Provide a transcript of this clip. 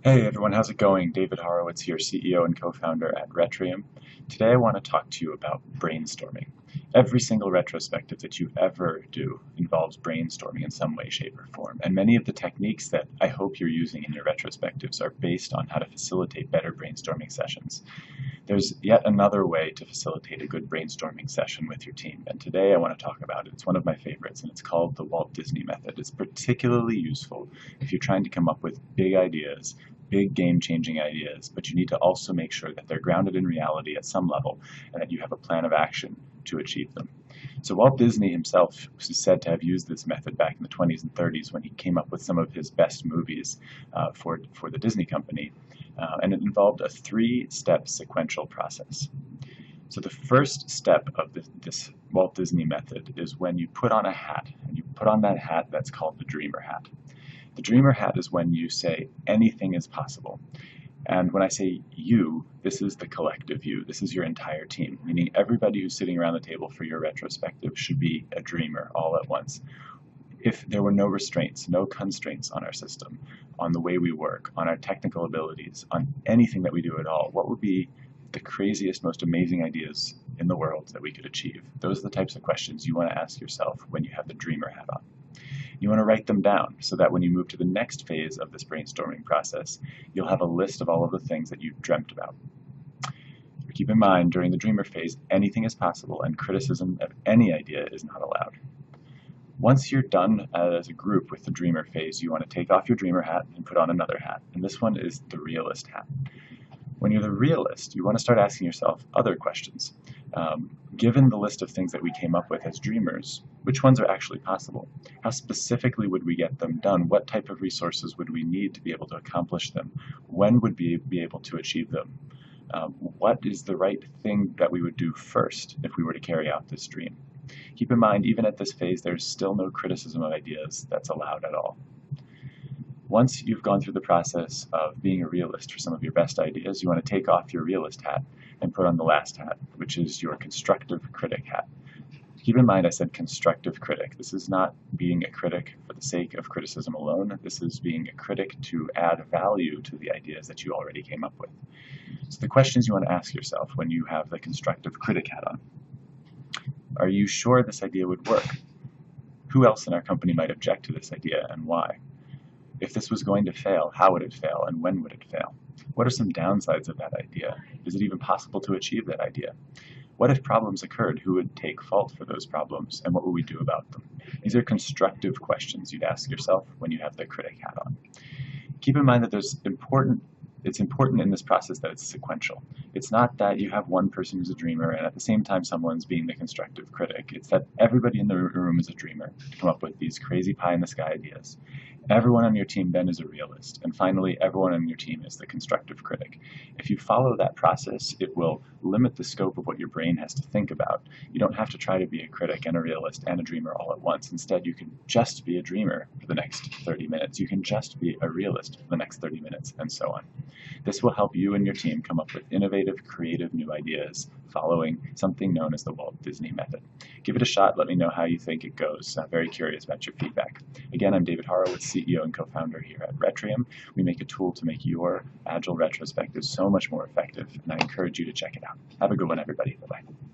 Hey everyone, how's it going? David Horowitz here, CEO and co-founder at Retrium. Today I want to talk to you about brainstorming. Every single retrospective that you ever do involves brainstorming in some way, shape, or form. And many of the techniques that I hope you're using in your retrospectives are based on how to facilitate better brainstorming sessions. There's yet another way to facilitate a good brainstorming session with your team, and today I want to talk about it. It's one of my favorites, and it's called the Walt Disney method. It's particularly useful if you're trying to come up with big ideas, big game-changing ideas, but you need to also make sure that they're grounded in reality at some level and that you have a plan of action to achieve them. So Walt Disney himself was said to have used this method back in the 20s and 30s when he came up with some of his best movies for the Disney company, and it involved a three-step sequential process. So the first step of this Walt Disney method is when you put on a hat, and you put on that hat that's called the dreamer hat. The dreamer hat is when you say anything is possible. And when I say you, this is the collective you. This is your entire team, meaning everybody who's sitting around the table for your retrospective should be a dreamer all at once. If there were no restraints, no constraints on our system, on the way we work, on our technical abilities, on anything that we do at all, what would be the craziest, most amazing ideas in the world that we could achieve? Those are the types of questions you want to ask yourself when you have the dreamer hat on. You want to write them down so that when you move to the next phase of this brainstorming process, you'll have a list of all of the things that you've dreamt about. Keep in mind, during the dreamer phase, anything is possible and criticism of any idea is not allowed. Once you're done as a group with the dreamer phase, you want to take off your dreamer hat and put on another hat, and this one is the realist hat. When you're the realist, you want to start asking yourself other questions. Given the list of things that we came up with as dreamers, which ones are actually possible? How specifically would we get them done? What type of resources would we need to be able to accomplish them? When would we be able to achieve them? What is the right thing that we would do first if we were to carry out this dream? Keep in mind, even at this phase, there's still no criticism of ideas that's allowed at all. Once you've gone through the process of being a realist for some of your best ideas, you want to take off your realist hat and put on the last hat, which is your constructive critic hat. Keep in mind I said constructive critic. This is not being a critic for the sake of criticism alone. This is being a critic to add value to the ideas that you already came up with. So the questions you want to ask yourself when you have the constructive critic hat on. Are you sure this idea would work? Who else in our company might object to this idea and why? If this was going to fail, how would it fail and when would it fail? What are some downsides of that idea? Is it even possible to achieve that idea? What if problems occurred? Who would take fault for those problems and what would we do about them? These are constructive questions you'd ask yourself when you have the critic hat on. Keep in mind that it's important in this process that it's sequential. It's not that you have one person who's a dreamer and at the same time someone's being the constructive critic. It's that everybody in the room is a dreamer to come up with these crazy pie-in-the-sky ideas. Everyone on your team then is a realist, and finally everyone on your team is the constructive critic. If you follow that process, it will limit the scope of what your brain has to think about. You don't have to try to be a critic and a realist and a dreamer all at once. Instead, you can just be a dreamer for the next 30 minutes. You can just be a realist for the next 30 minutes, and so on. This will help you and your team come up with innovative, creative new ideas following something known as the Walt Disney method. Give it a shot. Let me know how you think it goes. I'm very curious about your feedback. Again, I'm David Horowitz, CEO and co-founder here at Retrium. We make a tool to make your agile retrospective so much more effective, and I encourage you to check it out. Have a good one, everybody. Bye-bye.